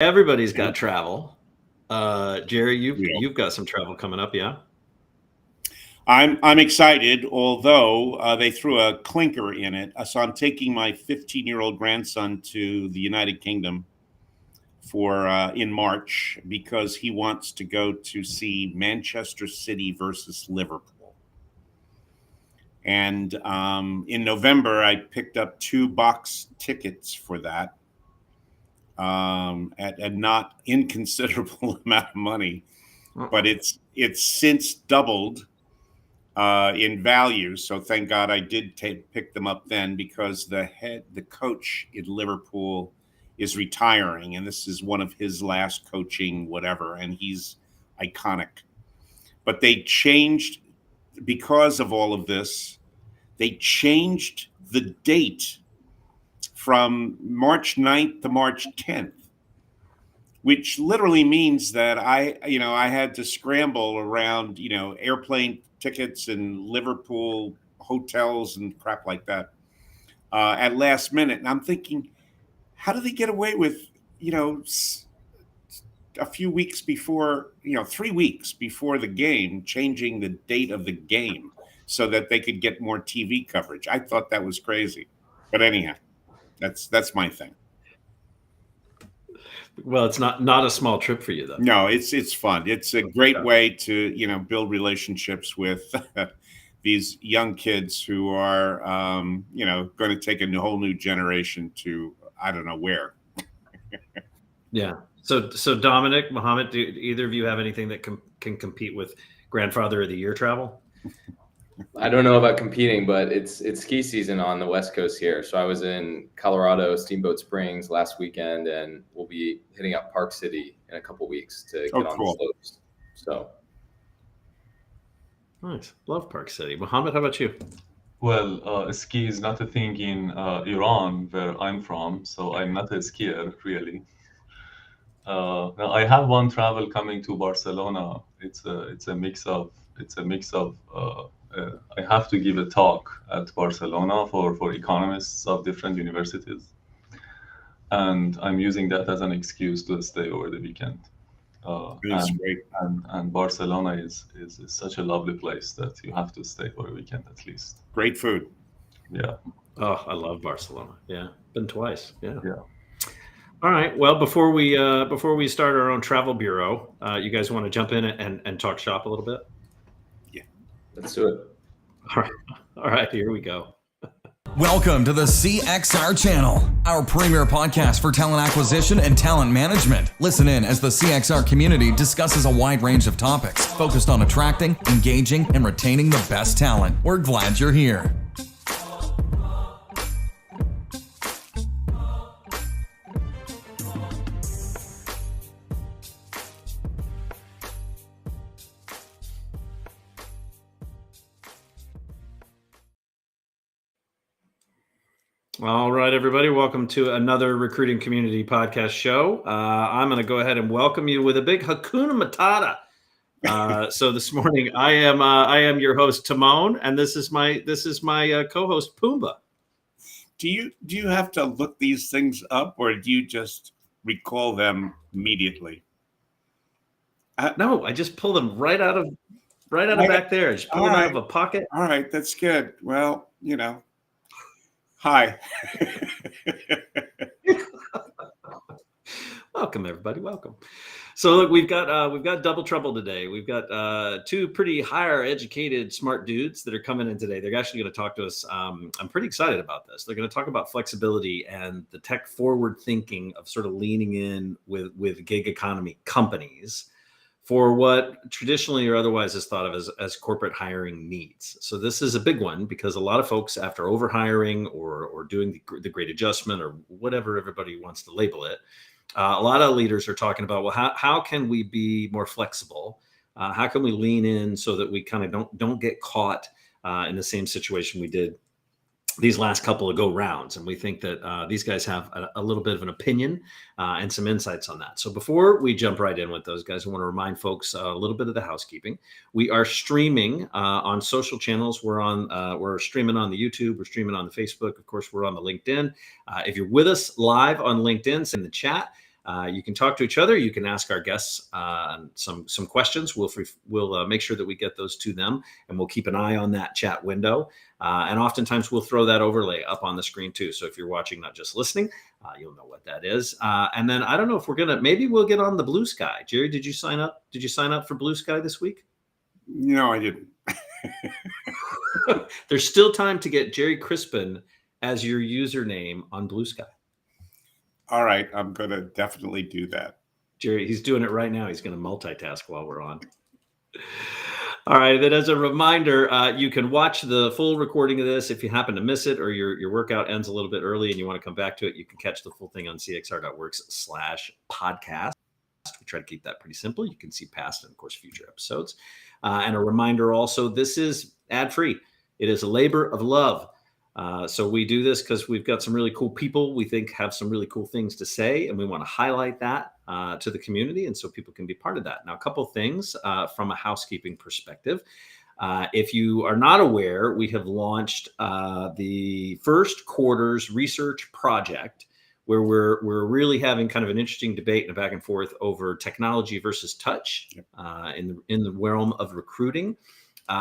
Everybody's got travel. Jerry, Yeah. you've got some travel coming up, yeah? I'm excited, although they threw a clinker in it. So I'm taking my 15-year-old grandson to the United Kingdom for in March because he wants to go to see Manchester City versus Liverpool. And in November, I picked up 2 box tickets for that at a not inconsiderable amount of money, but it's since doubled in value. So thank God I did pick them up then, because the coach in Liverpool is retiring, and this is one of his last coaching whatever, and he's iconic. But they changed, because of all of this, they changed the date from March 9th to March 10th, which literally means that I had to scramble around, airplane tickets and Liverpool hotels and crap like that at last minute. And I'm thinking, how do they get away with, a few weeks before, 3 weeks before the game, changing the date of the game so that they could get more TV coverage? I thought that was crazy. But anyhow, that's my thing. Well, it's not a small trip for you, though. No, it's fun. It's a great way to, build relationships with these young kids who are, going to take a whole new generation to, I don't know where. Yeah. So Dominic, Mohammad, do either of you have anything that can compete with Grandfather of the Year travel? I don't know about competing, but it's ski season on the West Coast here. So I was in Colorado, Steamboat Springs last weekend, and we'll be hitting up Park City in a couple weeks to get on the slopes. So nice. Love Park City. Mohammad, how about you? Well, ski is not a thing in Iran, where I'm from, so I'm not a skier really. Now I have one travel coming to Barcelona. It's a mix of I have to give a talk at Barcelona for economists of different universities, and I'm using that as an excuse to stay over the weekend. That's great. And Barcelona is such a lovely place that you have to stay for a weekend at least. Great food. Yeah. Oh, I love Barcelona. Yeah, been twice. Yeah. Yeah. All right. Well, before we start our own travel bureau, you guys want to jump in and talk shop a little bit? Yeah, let's do it. All right. Here we go. Welcome to the CXR channel, our premier podcast for talent acquisition and talent management. Listen in as the CXR community discusses a wide range of topics focused on attracting, engaging, and retaining the best talent. We're glad you're here. All right, everybody. Welcome to another Recruiting Community Podcast show. I'm going to go ahead and welcome you with a big Hakuna Matata. So this morning, I am your host Timon, and this is my co-host Pumbaa. Do you have to look these things up, or do you just recall them immediately? No, I just pull them right out of back there. I just pull them out of a pocket. All right, that's good. Well, Hi. Welcome, everybody. Welcome. So look, we've got double trouble today. We've got 2 pretty higher educated, smart dudes that are coming in today. They're actually going to talk to us. I'm pretty excited about this. They're going to talk about flexibility and the tech forward thinking of sort of leaning in with gig economy companies for what traditionally or otherwise is thought of as corporate hiring needs. So this is a big one because a lot of folks, after overhiring or doing the great adjustment or whatever everybody wants to label it, a lot of leaders are talking about, well, how can we be more flexible? How can we lean in so that we kind of don't get caught in the same situation we did these last couple of go rounds? And we think that these guys have a little bit of an opinion and some insights on that. So before we jump right in with those guys, I want to remind folks a little bit of the housekeeping. We are streaming on social channels. We're streaming on the YouTube. We're streaming on the Facebook. Of course, we're on the LinkedIn. If you're with us live on LinkedIn, send the chat. You can talk to each other. You can ask our guests some questions. We'll make sure that we get those to them, and we'll keep an eye on that chat window. And oftentimes we'll throw that overlay up on the screen too. So if you're watching, not just listening, you'll know what that is. And then I don't know if maybe we'll get on the Blue Sky. Jerry, did you sign up? Did you sign up for Blue Sky this week? No, I didn't. There's still time to get Jerry Crispin as your username on Blue Sky. All right, I'm going to definitely do that. Jerry, he's doing it right now. He's going to multitask while we're on. All right, then as a reminder, you can watch the full recording of this if you happen to miss it or your workout ends a little bit early and you want to come back to it. You can catch the full thing on cxr.works/podcast. We try to keep that pretty simple. You can see past and, of course, future episodes. And a reminder also, this is ad-free. It is a labor of love. So we do this because we've got some really cool people we think have some really cool things to say, and we want to highlight that to the community, and so people can be part of that. Now, a couple of things from a housekeeping perspective. If you are not aware, we have launched the first quarter's research project, where we're really having kind of an interesting debate and a back and forth over technology versus touch in the realm of recruiting.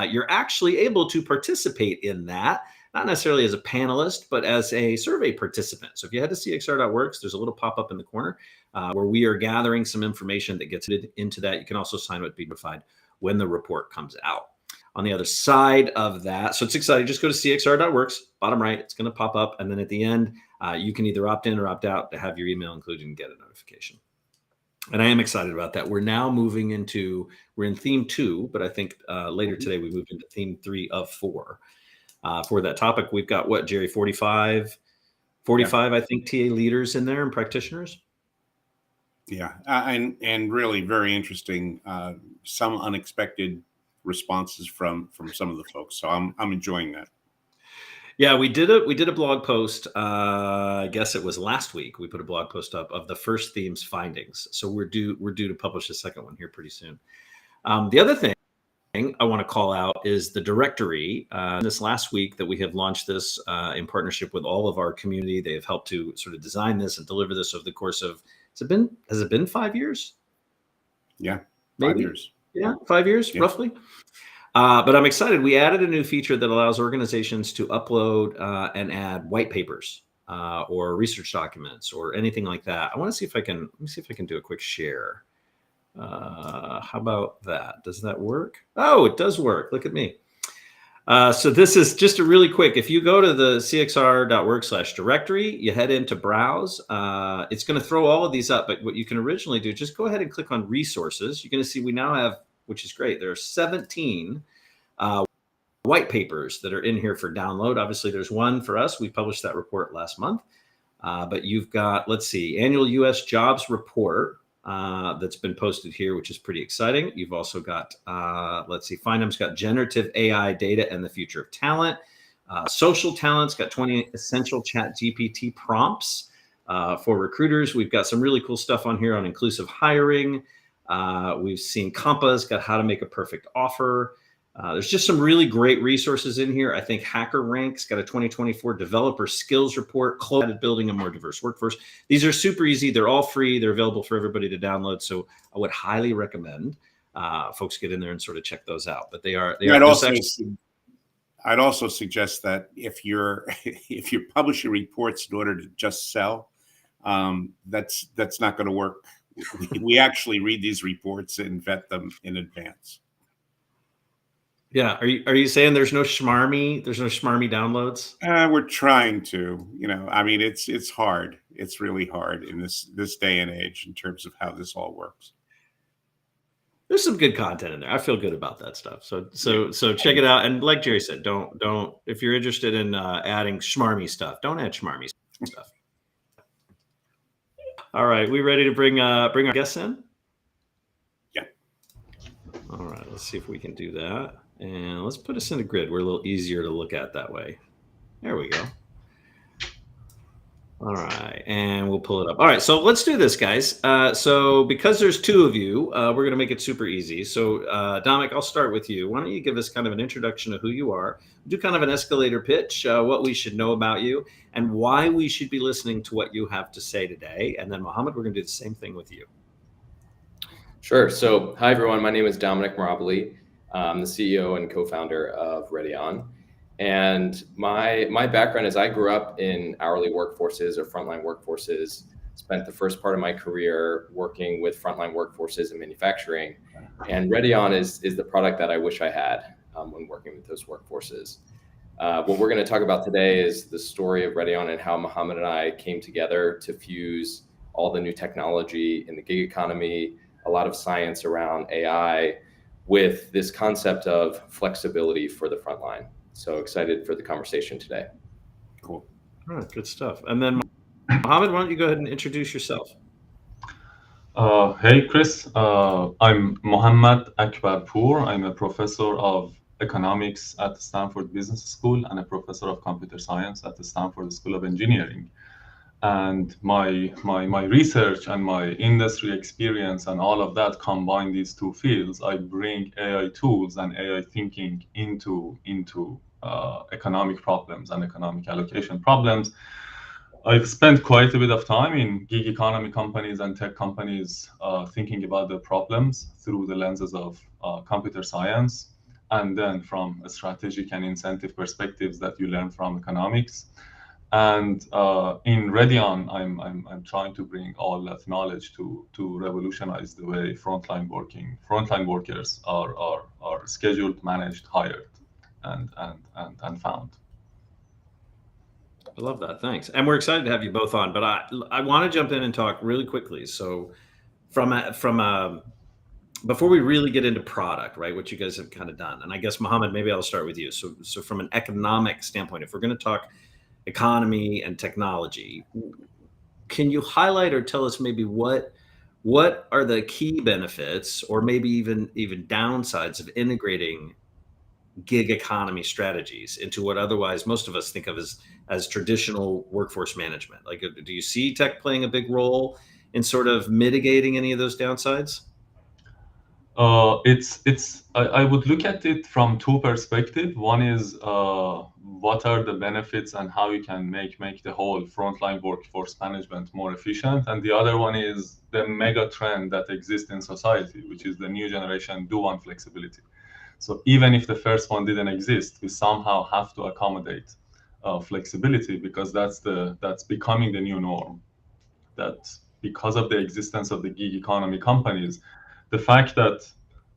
You're actually able to participate in that, not necessarily as a panelist, but as a survey participant. So if you head to cxr.works, there's a little pop-up in the corner where we are gathering some information that gets into that. You can also sign up to be notified when the report comes out. On the other side of that, so it's exciting. Just go to cxr.works, bottom right, it's going to pop up. And then at the end, you can either opt in or opt out to have your email included and get a notification. And I am excited about that. We're now moving we're in theme 2, but I think later today we move into theme 3 of 4. For that topic, we've got what, Jerry, 45, I think, TA leaders in there and practitioners. Yeah, and really very interesting. Some unexpected responses from some of the folks. So I'm enjoying that. Yeah, we did a blog post. I guess it was last week. We put a blog post up of the first theme's findings. So we're due to publish the second one here pretty soon. The other thing I want to call out is the directory. This last week that we have launched this in partnership with all of our community. They have helped to sort of design this and deliver this over the course of, has it been 5 years? Yeah, maybe 5 years. Yeah, 5 years, yeah. Roughly. But I'm excited. We added a new feature that allows organizations to upload and add white papers or research documents or anything like that. I want to see if I can. Let me see if I can do a quick share. How about that? Does that work? Oh, it does work. Look at me. So this is just a really quick. If you go to the cxr.work/directory, you head into browse. It's going to throw all of these up. But what you can originally do, just go ahead and click on resources. You're going to see we now have, which is great. There are 17 white papers that are in here for download. Obviously, there's one for us. We published that report last month. But you've got, let's see, annual U.S. jobs report that's been posted here, which is pretty exciting. You've also got, let's see, Findham's got generative AI data and the future of talent. Social talent's got 20 essential chat GPT prompts for recruiters. We've got some really cool stuff on here on inclusive hiring. We've seen Compa's got how to make a perfect offer. There's just some really great resources in here. I think HackerRank's got a 2024 developer skills report, close building a more diverse workforce. These are super easy. They're all free. They're available for everybody to download. So I would highly recommend folks get in there and sort of check those out. But I'd also suggest that if you're publishing reports in order to just sell, that's not going to work. We actually read these reports and vet them in advance. Yeah. Are you saying there's no schmarmy downloads? We're trying to, I mean, it's hard. It's really hard in this day and age in terms of how this all works. There's some good content in there. I feel good about that stuff. So check it out. And like Jerry said, don't, if you're interested in adding schmarmy stuff, don't add schmarmy stuff. All right. We ready to bring our guests in? Yeah. All right. Let's see if we can do that. And let's put us in the grid. We're a little easier to look at that way. There we go. All right, and we'll pull it up. All right, so let's do this, guys. So because there's two of you, we're going to make it super easy. So Dominic, I'll start with you. Why don't you give us kind of an introduction of who you are, do kind of an escalator pitch, what we should know about you, and why we should be listening to what you have to say today. And then Mohammad, we're going to do the same thing with you. Sure. So, hi everyone. My name is Dominic Mirabile. I'm the CEO and co-founder of Readion. And my background is I grew up in hourly workforces or frontline workforces, spent the first part of my career working with frontline workforces in manufacturing. And Readion is the product that I wish I had when working with those workforces. What we're going to talk about today is the story of Readion and how Mohammad and I came together to fuse all the new technology in the gig economy, a lot of science around AI, with this concept of flexibility for the frontline. So excited for the conversation today. Cool. All right, good stuff. And then Mohammad, why don't you go ahead and introduce yourself? Hey, Chris. I'm Mohammad Akabarpour. I'm a professor of economics at the Stanford Business School and a professor of computer science at the Stanford School of Engineering. And my research and my industry experience and all of that combine these two fields. I bring AI tools and AI thinking into economic problems and economic allocation problems. I've spent quite a bit of time in gig economy companies and tech companies thinking about the problems through the lenses of computer science, and then from a strategic and incentive perspectives that you learn from economics. And in Readion, I'm trying to bring all that knowledge to revolutionize the way frontline workers are scheduled, managed, hired, and found. I love that. Thanks. And we're excited to have you both on, but I want to jump in and talk really quickly. So before we really get into product, right, what you guys have kind of done, and I guess Mohammad, maybe I'll start with you. So from an economic standpoint, if we're going to talk economy and technology, can you highlight or tell us maybe what are the key benefits or maybe even downsides of integrating gig economy strategies into what otherwise most of us think of as traditional workforce management? Like, do you see tech playing a big role in sort of mitigating any of those downsides? I would look at it from two perspectives. One is what are the benefits and how you can make the whole frontline workforce management more efficient, and the other one is the mega trend that exists in society, which is the new generation do want flexibility. So even if the first one didn't exist, we somehow have to accommodate flexibility because that's becoming the new norm. That because of the existence of the gig economy companies, the fact that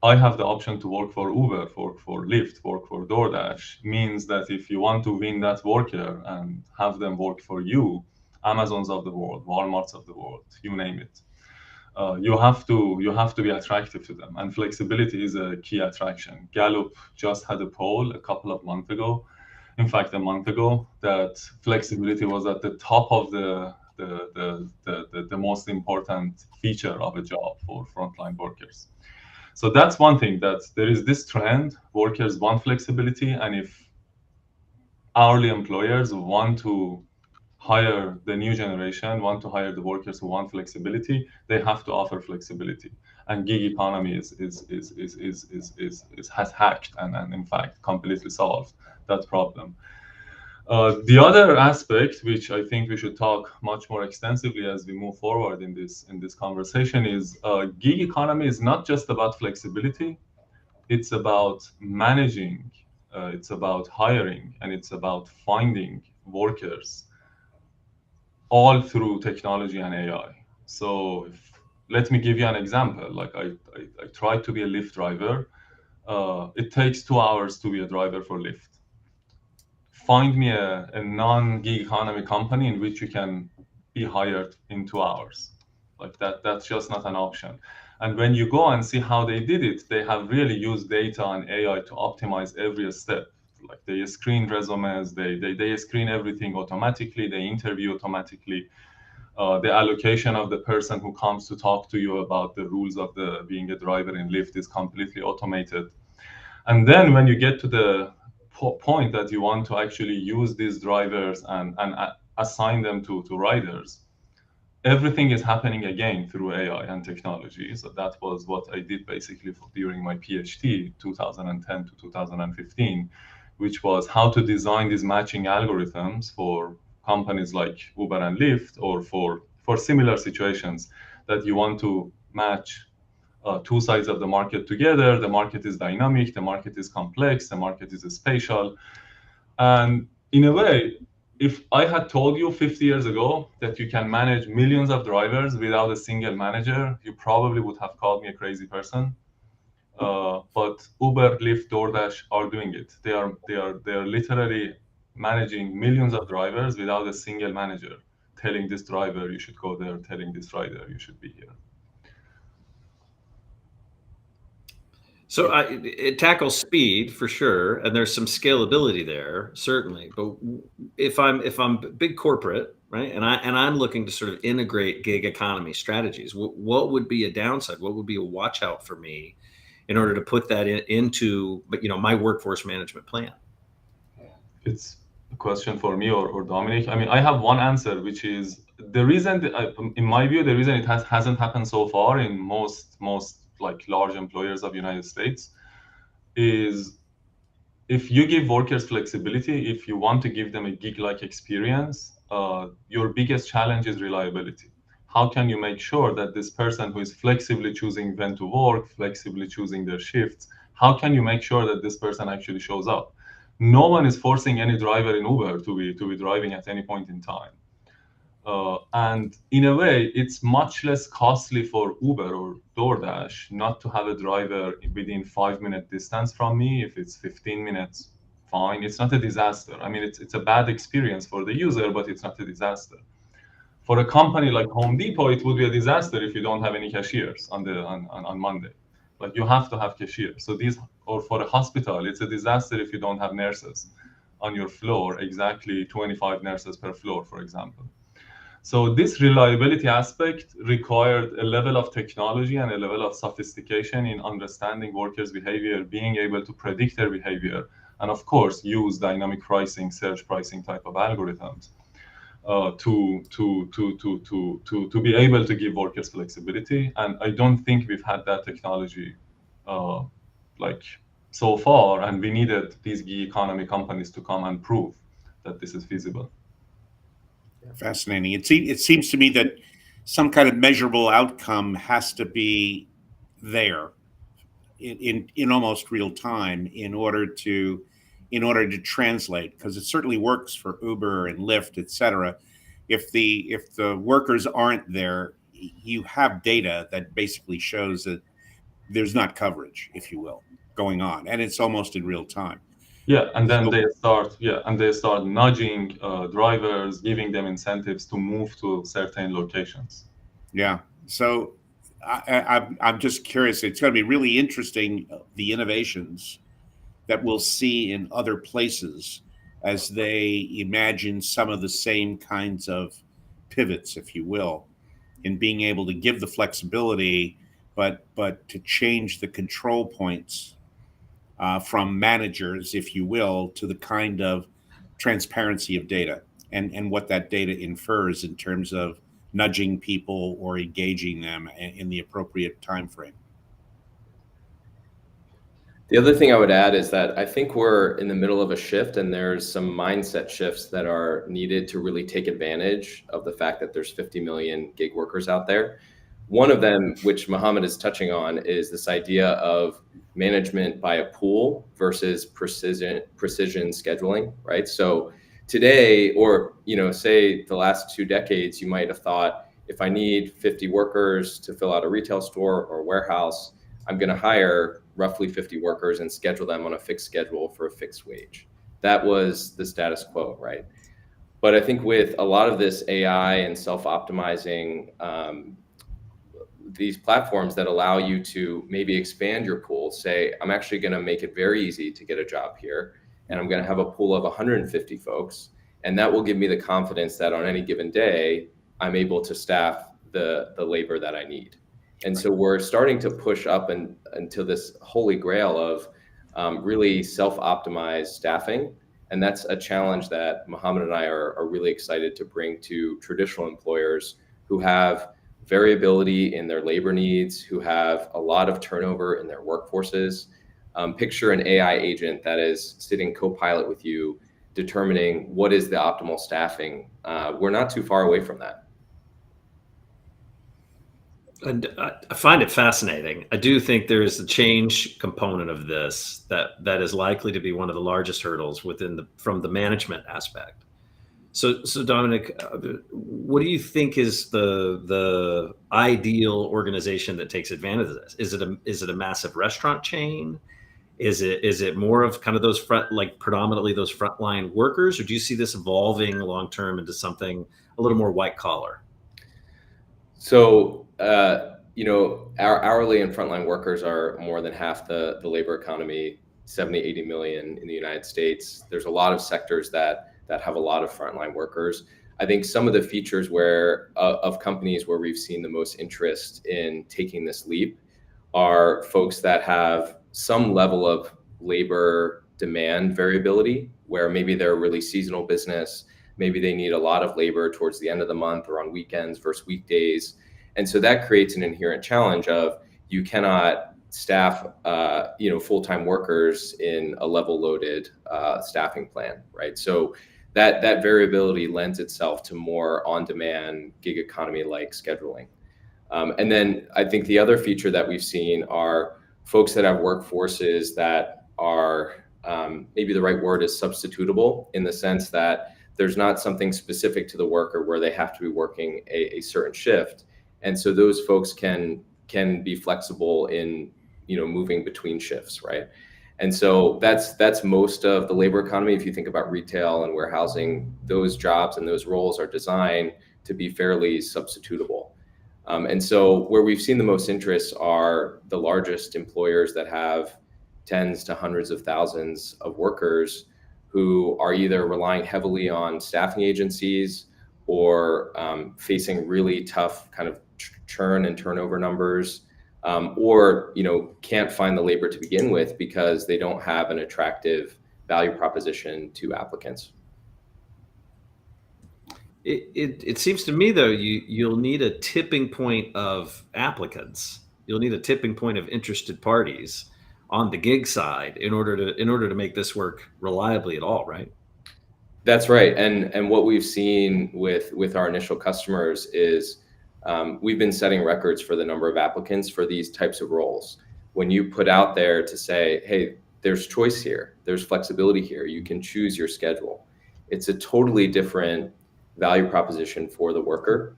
I have the option to work for Uber, work for Lyft, work for DoorDash means that if you want to win that worker and have them work for you, Amazons of the world, Walmarts of the world, you name it, you have to be attractive to them, and flexibility is a key attraction. Gallup just had a poll a couple of months ago, in fact a month ago, that flexibility was at the top of the most important feature of a job for frontline workers. So that's one thing, that there is this trend, workers want flexibility, and if hourly employers want to hire the new generation, want to hire the workers who want flexibility, they have to offer flexibility. And gig economy has hacked and in fact completely solved that problem. The other aspect, which I think we should talk much more extensively as we move forward in this conversation, is gig economy is not just about flexibility. It's about managing, it's about hiring, and it's about finding workers all through technology and AI. So let me give you an example. Like I tried to be a Lyft driver. It takes 2 hours to be a driver for Lyft. Find me a non-gig economy company in which you can be hired in 2 hours. Like that's just not an option. And when you go and see how they did it, they have really used data and AI to optimize every step. Like they screen resumes, they screen everything automatically, they interview automatically. The allocation of the person who comes to talk to you about the rules of being a driver in Lyft is completely automated. And then when you get to the point that you want to actually use these drivers and assign them to riders. Everything is happening again through AI and technology. So that was what I did basically during my PhD, 2010 to 2015, which was how to design these matching algorithms for companies like Uber and Lyft, or for similar situations that you want to match two sides of the market together. The market is dynamic, the market is complex, the market is spatial. And in a way, if I had told you 50 years ago that you can manage millions of drivers without a single manager, you probably would have called me a crazy person. But Uber, Lyft, DoorDash are doing it. They are literally managing millions of drivers without a single manager telling this driver you should go there, telling this rider you should be here. So it tackles speed for sure, and there's some scalability there, certainly. But if I'm big corporate, right, and I'm looking to sort of integrate gig economy strategies, what would be a downside? What would be a watch out for me in order to put that into my workforce management plan? It's a question for me or Dominic. I mean, I have one answer, which is the reason that in my view, the reason it hasn't happened so far in most like large employers of the United States is if you give workers flexibility, if you want to give them a gig-like experience, your biggest challenge is reliability. How can you make sure that this person who is flexibly choosing when to work, flexibly choosing their shifts, how can you make sure that this person actually shows up? No one is forcing any driver in Uber to be driving at any point in time. And in a way, it's much less costly for Uber or DoorDash not to have a driver within 5-minute distance from me. If it's 15 minutes, fine. It's not a disaster. I mean, it's a bad experience for the user, but it's not a disaster. For a company like Home Depot, it would be a disaster if you don't have any cashiers on Monday. Like, you have to have cashiers. So or for a hospital, it's a disaster if you don't have nurses on your floor, exactly 25 nurses per floor, for example. So this reliability aspect required a level of technology and a level of sophistication in understanding workers' behavior, being able to predict their behavior, and of course, use dynamic pricing, surge pricing type of algorithms to be able to give workers flexibility. And I don't think we've had that technology so far, and we needed these gig economy companies to come and prove that this is feasible. Fascinating. It seems to me that some kind of measurable outcome has to be there in almost real time in order to translate, because it certainly works for Uber and Lyft, et cetera. If the workers aren't there, you have data that basically shows that there's not coverage, if you will, going on, and it's almost in real time. Yeah, and then they start nudging drivers, giving them incentives to move to certain locations. Yeah. So I'm just curious. It's going to be really interesting, the innovations that we'll see in other places as they imagine some of the same kinds of pivots, if you will, in being able to give the flexibility, but to change the control points from managers, if you will, to the kind of transparency of data and what that data infers in terms of nudging people or engaging them in the appropriate time frame. The other thing I would add is that I think we're in the middle of a shift, and there's some mindset shifts that are needed to really take advantage of the fact that there's 50 million gig workers out there. One of them, which Mohammad is touching on, is this idea of management by a pool versus precision scheduling, right? So today, or say the last 2 decades, you might have thought, if I need 50 workers to fill out a retail store or warehouse, I'm going to hire roughly 50 workers and schedule them on a fixed schedule for a fixed wage. That was the status quo, right? But I think with a lot of this AI and self-optimizing, these platforms that allow you to maybe expand your pool, say, I'm actually going to make it very easy to get a job here, and I'm going to have a pool of 150 folks, and that will give me the confidence that on any given day, I'm able to staff the labor that I need. And so we're starting to push up into this holy grail of really self-optimized staffing And that's a challenge that Mohammad and I are really excited to bring to traditional employers who have variability in their labor needs, who have a lot of turnover in their workforces. Picture an AI agent that is sitting co-pilot with you, determining what is the optimal staffing. We're not too far away from that. And I find it fascinating. I do think there is a change component of this that is likely to be one of the largest hurdles from the management aspect. So Dominic, what do you think is the ideal organization that takes advantage of this? Is it a massive restaurant chain? Is it more of kind of those predominantly those frontline workers, or do you see this evolving long term into something a little more white collar? So, our hourly and frontline workers are more than half the labor economy, 70, 80 million in the United States. There's a lot of sectors that have a lot of frontline workers. I think some of the features of companies where we've seen the most interest in taking this leap are folks that have some level of labor demand variability, where maybe they're a really seasonal business. Maybe they need a lot of labor towards the end of the month or on weekends versus weekdays. And so that creates an inherent challenge of you cannot staff, full-time workers in a level loaded staffing plan, right? So that variability lends itself to more on-demand gig economy-like scheduling. And then I think the other feature that we've seen are folks that have workforces that are, maybe the right word is substitutable, in the sense that there's not something specific to the worker where they have to be working a certain shift. And so those folks can be flexible in, moving between shifts, right? And so that's most of the labor economy. If you think about retail and warehousing, those jobs and those roles are designed to be fairly substitutable. And so where we've seen the most interest are the largest employers that have tens to hundreds of thousands of workers who are either relying heavily on staffing agencies or facing really tough kind of churn and turnover numbers, or can't find the labor to begin with because they don't have an attractive value proposition to applicants. It seems to me, though, you'll need a tipping point of applicants. You'll need a tipping point of interested parties on the gig side in order to make this work reliably at all, right? That's right. And what we've seen with our initial customers is we've been setting records for the number of applicants for these types of roles. When you put out there to say, hey, there's choice here, there's flexibility here, you can choose your schedule. It's a totally different value proposition for the worker.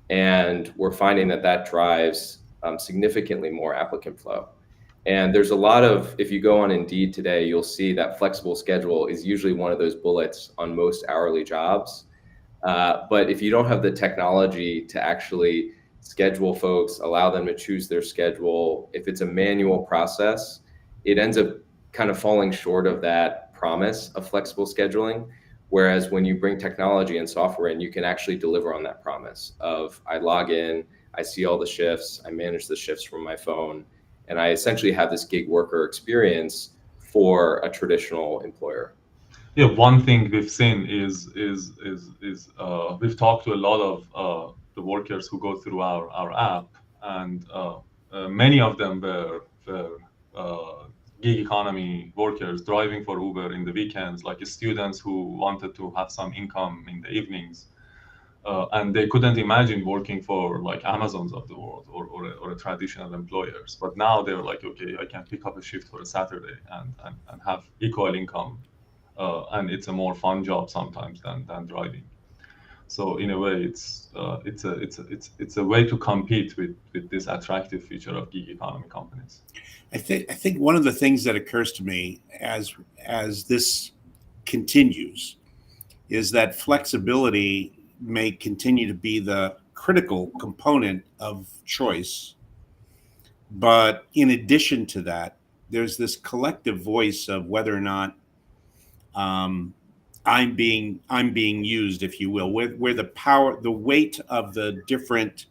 And we're finding that drives significantly more applicant flow. And there's a lot of, if you go on Indeed today, you'll see that flexible schedule is usually one of those bullets on most hourly jobs. But if you don't have the technology to actually schedule folks, allow them to choose their schedule, if it's a manual process, it ends up kind of falling short of that promise of flexible scheduling. Whereas when you bring technology and software in, you can actually deliver on that promise of I log in, I see all the shifts, I manage the shifts from my phone, and I essentially have this gig worker experience for a traditional employer. Yeah, one thing we've seen is we've talked to a lot of the workers who go through our app, and many of them were gig economy workers driving for Uber in the weekends, like students who wanted to have some income in the evenings, and they couldn't imagine working for like Amazons of the world or a traditional employers. But now they're like, okay, I can pick up a shift for a Saturday and have equal income. And it's a more fun job sometimes than driving. So in a way, it's a way to compete with this attractive feature of gig economy companies. I think one of the things that occurs to me as this continues is that flexibility may continue to be the critical component of choice, but in addition to that, there's this collective voice of whether or not I'm being used, if you will, where the weight of the different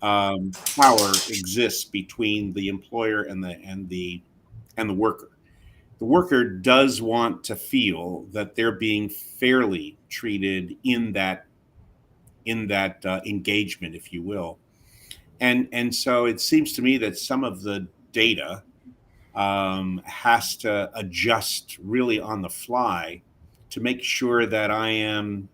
power exists between the employer and the worker. the worker does want to feel that they're being fairly treated in that engagement, if you will. And so it seems to me that some of the data has to adjust really on the fly to make sure that I am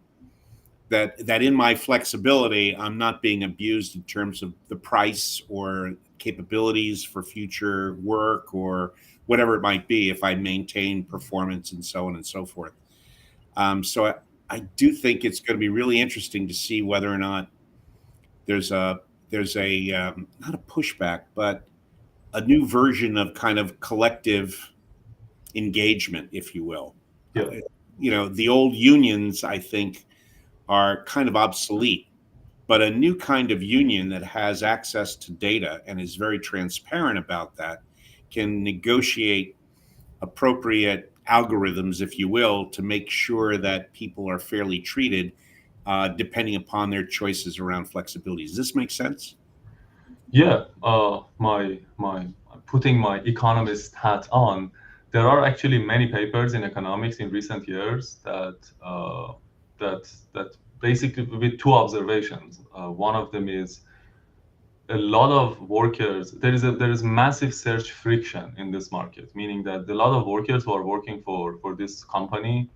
that in my flexibility, I'm not being abused in terms of the price or capabilities for future work or whatever it might be, if I maintain performance and so on and so forth. So I do think it's going to be really interesting to see whether or not there's a not a pushback, but a new version of kind of collective engagement, if you will. Yeah. The old unions, I think, are kind of obsolete, but a new kind of union that has access to data and is very transparent about that can negotiate appropriate algorithms, if you will, to make sure that people are fairly treated, depending upon their choices around flexibility. Does this make sense? Yeah, my putting my economist hat on, there are actually many papers in economics in recent years that basically with two observations. One of them is a lot of workers. There is massive search friction in this market, meaning that a lot of workers who are working for this company,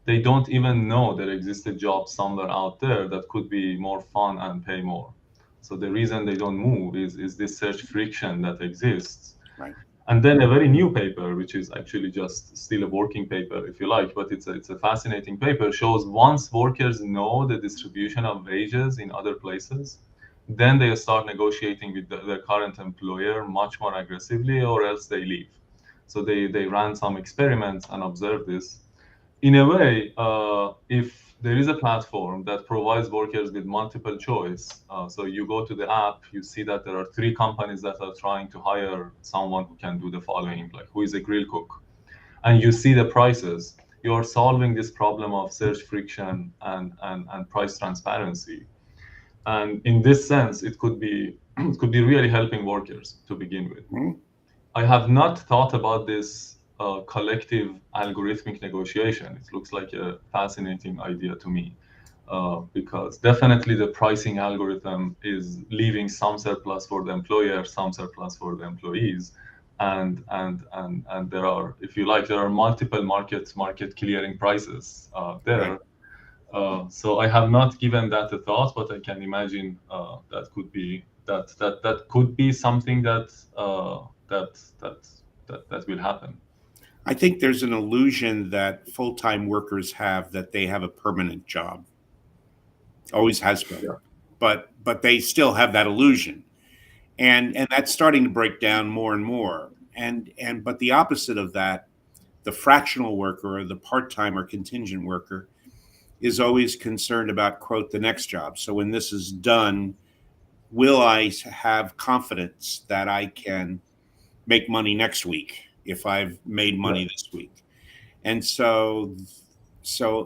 they don't even know there exists a job somewhere out there that could be more fun and pay more. So the reason they don't move is this search friction that exists. Right. And then a very new paper, which is actually just still a working paper, if you like, but it's a fascinating paper, shows once workers know the distribution of wages in other places, then they start negotiating with their current employer much more aggressively, or else they leave. So they ran some experiments and observed this. In a way, if there is a platform that provides workers with multiple choice, so you go to the app, you see that there are 3 companies that are trying to hire someone who can do the following, like who is a grill cook, and you see the prices, you are solving this problem of search friction and price transparency. And in this sense, it could be really helping workers to begin with. Mm-hmm. I have not thought about this collective algorithmic negotiation. It looks like a fascinating idea to me, because definitely the pricing algorithm is leaving some surplus for the employer, some surplus for the employees, and there are, if you like, there are multiple market clearing prices there. Right. So I have not given that a thought, but I can imagine that could be something that will happen. I think there's an illusion that full-time workers have that they have a permanent job. Always has been. Yeah. But they still have that illusion. And that's starting to break down more and more. But the opposite of that, the fractional worker or the part-time or contingent worker is always concerned about, quote, the next job. So when this is done, will I have confidence that I can make money next week if I've made money this week? And so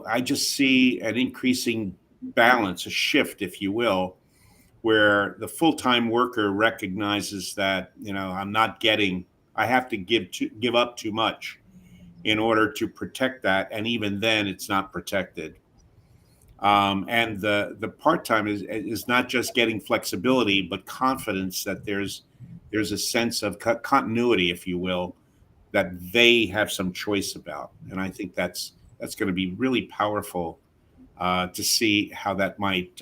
I just see an increasing balance, a shift, if you will, where the full-time worker recognizes that, I have to give up too much in order to protect that. And even then it's not protected. And the part-time is not just getting flexibility, but confidence that there's a sense of continuity, if you will, that they have some choice about. And I think that's going to be really powerful to see how that might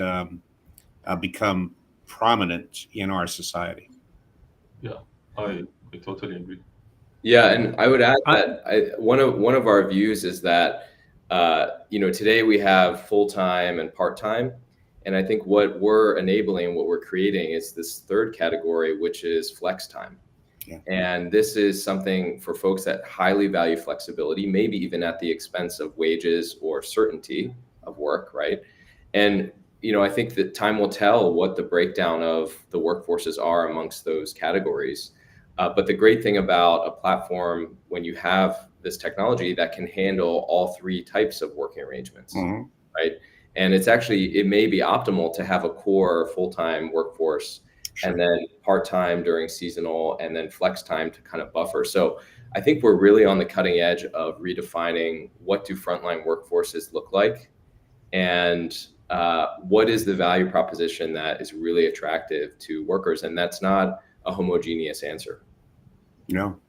become prominent in our society. Yeah, I totally agree. Yeah, and I would add that one of our views is that today we have full-time and part-time, and I think what we're enabling, what we're creating is this third category, which is flex time. Yeah. And this is something for folks that highly value flexibility, maybe even at the expense of wages or certainty of work, right? And I think that time will tell what the breakdown of the workforces are amongst those categories. But the great thing about a platform, when you have this technology that can handle all 3 types of working arrangements, right? And it may be optimal to have a core full-time workforce and then part-time during seasonal, and then flex time to kind of buffer. So I think we're really on the cutting edge of redefining what do frontline workforces look like, and what is the value proposition that is really attractive to workers. And that's not a homogeneous answer. No,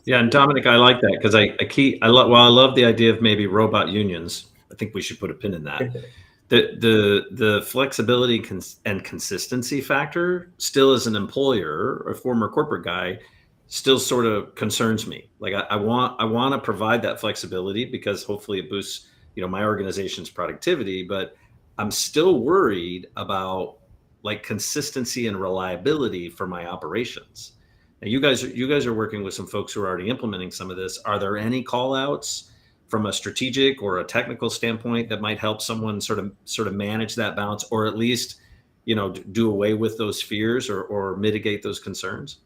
Yeah, and Dominic, I like that because I love the idea of maybe robot unions. I think we should put a pin in that. The flexibility and consistency factor still, as an employer, a former corporate guy, still sort of concerns me. Like I want to provide that flexibility because hopefully it boosts, my organization's productivity, but I'm still worried about like consistency and reliability for my operations. Now you guys are working with some folks who are already implementing some of this. Are there any call outs from a strategic or a technical standpoint that might help someone sort of manage that balance, or at least, do away with those fears or mitigate those concerns?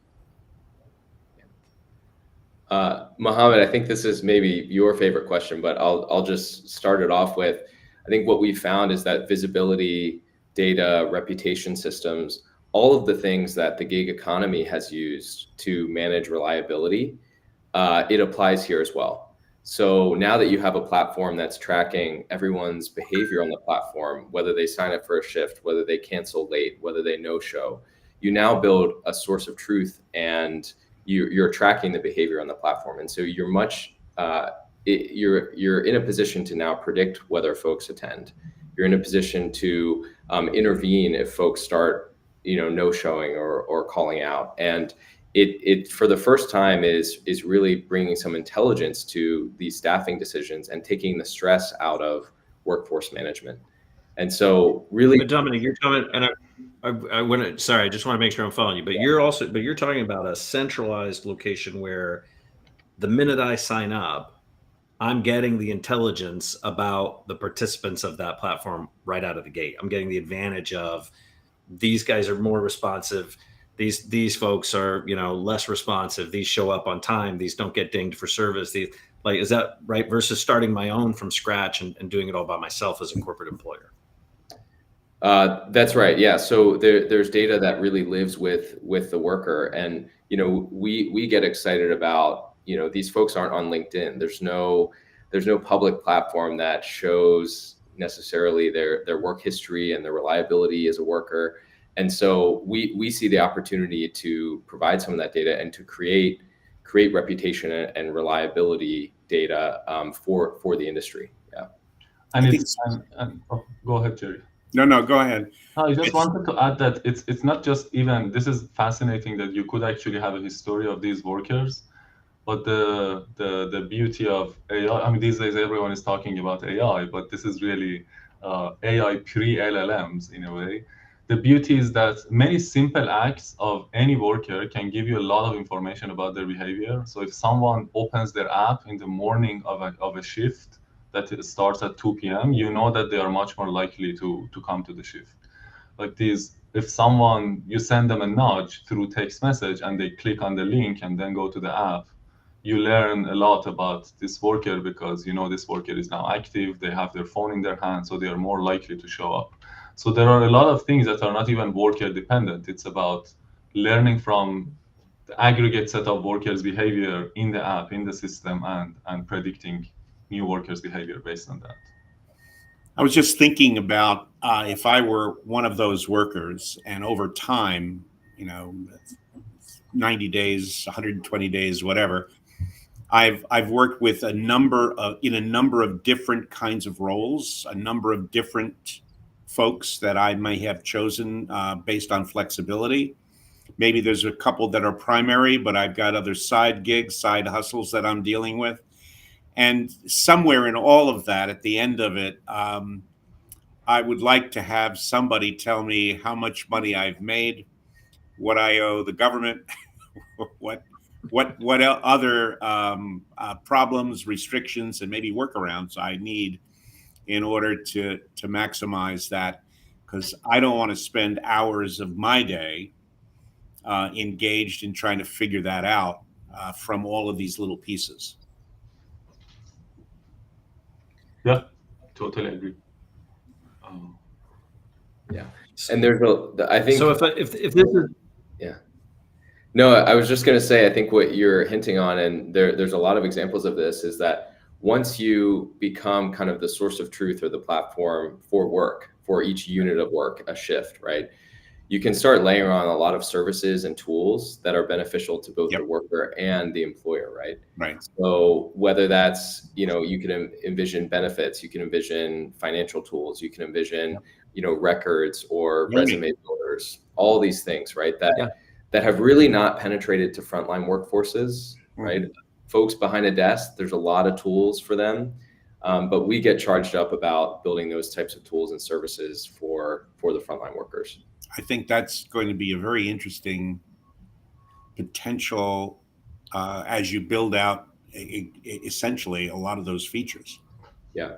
Mohammad, I think this is maybe your favorite question, but I'll just start it off with, I think what we found is that visibility, data, reputation systems, all of the things that the gig economy has used to manage reliability, it applies here as well. So now that you have a platform that's tracking everyone's behavior on the platform, whether they sign up for a shift, whether they cancel late, whether they no-show, you now build a source of truth, and you're tracking the behavior on the platform. And so you're you're in a position to now predict whether folks attend. You're in a position to intervene if folks start, no-showing or calling out. And it for the first time is really bringing some intelligence to these staffing decisions and taking the stress out of workforce management. And so really, But Dominic, you're talking, and I want to, sorry, I just want to make sure I'm following you, but you're talking about a centralized location where the minute I sign up, I'm getting the intelligence about the participants of that platform right out of the gate. I'm getting the advantage of these guys are more responsive. These folks are, less responsive. These show up on time. These don't get dinged for service. Is that right? Versus starting my own from scratch and doing it all by myself as a corporate employer. That's right. Yeah. So there's data that really lives with the worker, and we get excited about these folks aren't on LinkedIn. There's no public platform that shows necessarily their work history and their reliability as a worker. And so we see the opportunity to provide some of that data and to create reputation and reliability data for the industry. Yeah. And go ahead, Jerry. No, go ahead. I just wanted to add that it's not just even, this is fascinating that you could actually have a history of these workers, but the beauty of AI, I mean, these days everyone is talking about AI, but this is really AI pre-LLMs in a way. The beauty is that many simple acts of any worker can give you a lot of information about their behavior. So if someone opens their app in the morning of a shift that it starts at 2 p.m., you know that they are much more likely to come to the shift. Like these, if you send them a nudge through text message and they click on the link and then go to the app, you learn a lot about this worker because this worker is now active, they have their phone in their hand, so they are more likely to show up. So there are a lot of things that are not even worker dependent. It's about learning from the aggregate set of workers' behavior in the app, in the system, and predicting new workers' behavior based on that. I was just thinking about if I were one of those workers, and over time, 90 days, 120 days, whatever, I've worked with in a number of different kinds of roles, a number of different folks that I may have chosen based on flexibility. Maybe there's a couple that are primary, but I've got other side gigs, side hustles that I'm dealing with. And somewhere in all of that, at the end of it, I would like to have somebody tell me how much money I've made, what I owe the government, what other problems, restrictions, and maybe workarounds I need in order to maximize that, because I don't want to spend hours of my day engaged in trying to figure that out from all of these little pieces. Yeah, totally agree. Yeah, and I think so. If this is No, I was just going to say, I think what you're hinting on, and there's a lot of examples of this, is that once you become kind of the source of truth or the platform for work, for each unit of work, a shift, right? You can start layering on a lot of services and tools that are beneficial to both the worker and the employer, right? Right. So whether that's, you can envision benefits, you can envision financial tools, you can envision, records or resume builders, all these things, right? That have really not penetrated to frontline workforces, right? Folks behind a desk, there's a lot of tools for them, but we get charged up about building those types of tools and services for the frontline workers. I think that's going to be a very interesting potential as you build out essentially a lot of those features. Yeah.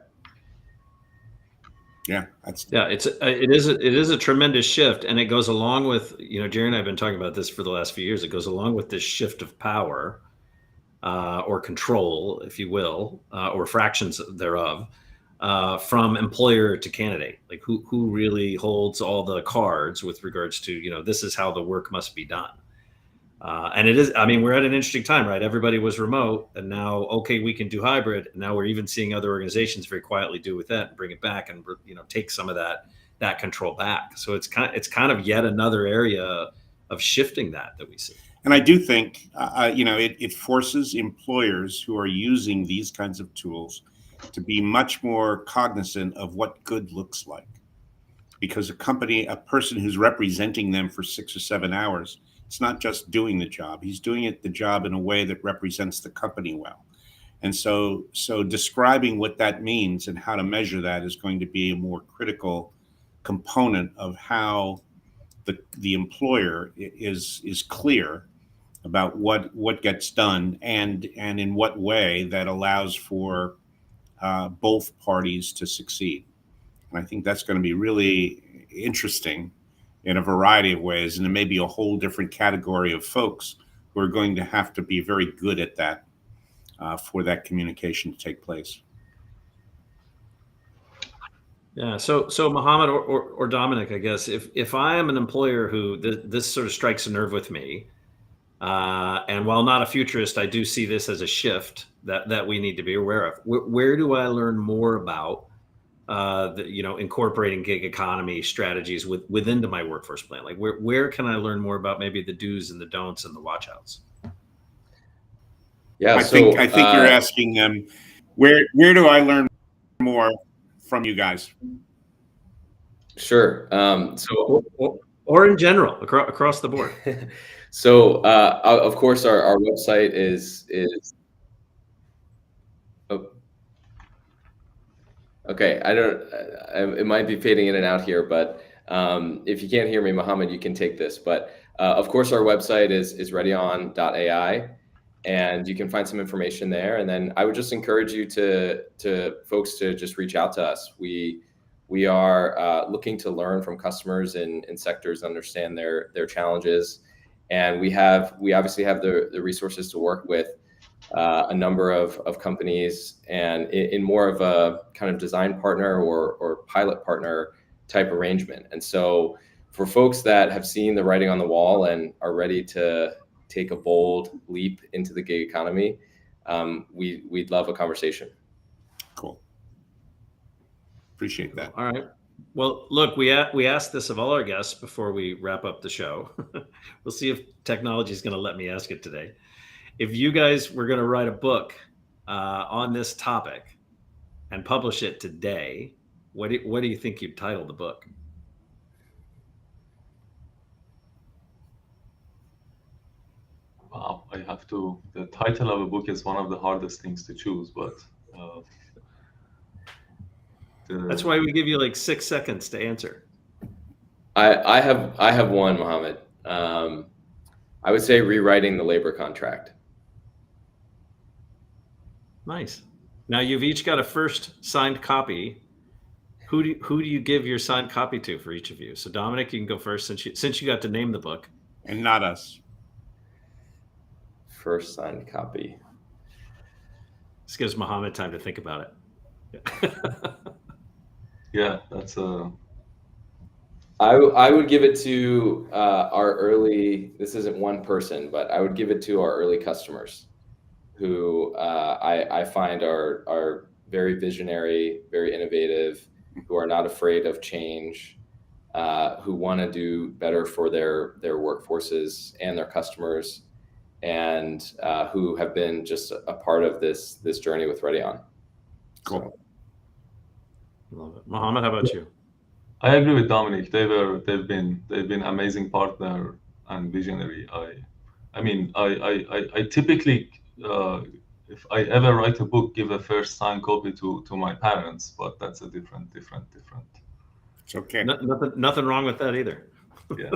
Yeah, it is a tremendous shift, and it goes along with, Jerry and I have been talking about this for the last few years. It goes along with this shift of power or control, if you will, or fractions thereof, from employer to candidate. Like who really holds all the cards with regards to, this is how the work must be done. And it is, we're at an interesting time, right? Everybody was remote, and now, okay, we can do hybrid. And now we're even seeing other organizations very quietly do with that and bring it back and, take some of that control back. So it's kind of yet another area of shifting that we see. And I do think, it forces employers who are using these kinds of tools to be much more cognizant of what good looks like. Because a person who's representing them for 6 or 7 hours, it's not just doing the job. He's doing the job in a way that represents the company well. And so describing what that means and how to measure that is going to be a more critical component of how the employer is clear about what gets done and in what way that allows for both parties to succeed. And I think that's going to be really interesting in a variety of ways. And there may be a whole different category of folks who are going to have to be very good at that for that communication to take place. Yeah. So Mohammad or Dominic, I guess, if I am an employer who this sort of strikes a nerve with me, and while not a futurist, I do see this as a shift that we need to be aware of. Where do I learn more about incorporating gig economy strategies within my workforce plan? Like where can I learn more about maybe the do's and the don'ts and the watch outs? Yeah, I think you're asking them, where do I learn more from you guys? Sure. Or in general, across the board. So of course our website is okay. It might be fading in and out here, but if you can't hear me, Mohammad, you can take this. But of course, our website is readyon.ai, and you can find some information there. And then I would just encourage you to folks to just reach out to us. We are looking to learn from customers in sectors, understand their challenges, and we obviously have the resources to work with a number of companies, and in more of a kind of design partner or pilot partner type arrangement. And so for folks that have seen the writing on the wall and are ready to take a bold leap into the gig economy, we'd love a conversation. Cool. Appreciate that. All right. Well, look, we asked this of all our guests before we wrap up the show. We'll see if technology is going to let me ask it today. If you guys were going to write a book on this topic and publish it today, what do you think you'd title the book? Wow, the title of a book is one of the hardest things to choose, but that's why we give you like 6 seconds to answer. I have one, Mohammad. I would say rewriting the labor contract. Nice. Now you've each got a first signed copy. Who do you give your signed copy to for each of you? So Dominic, you can go first since you got to name the book. And not us. First signed copy. This gives Mohammad time to think about it. Yeah, that's a. I would give it to our early, this isn't one person, but I would give it to our early customers who I find are very visionary, very innovative, who are not afraid of change, who want to do better for their workforces and their customers, and who have been just a part of this journey with Ready On. Cool. So. Love it. Mohammad, how about you? I agree with Dominic. They've been amazing partner and visionary. I typically, if I ever write a book, give a first signed copy to my parents, but that's a different. It's okay. Nothing wrong with that either. Yeah.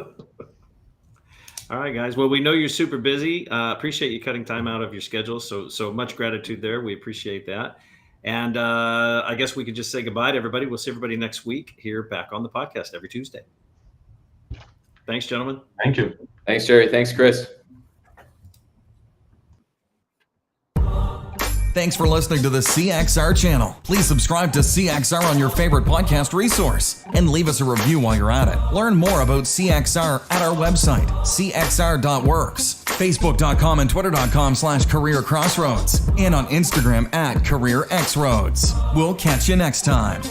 All right, guys. Well, we know you're super busy. Appreciate you cutting time out of your schedule. So much gratitude there. We appreciate that. And I guess we could just say goodbye to everybody. We'll see everybody next week here back on the podcast every Tuesday. Thanks, gentlemen. Thank you. Thanks, Jerry. Thanks, Chris. Thanks for listening to the CXR channel. Please subscribe to CXR on your favorite podcast resource and leave us a review while you're at it. Learn more about CXR at our website, cxr.works, facebook.com and twitter.com/careercrossroads, and on Instagram @careerxroads. We'll catch you next time.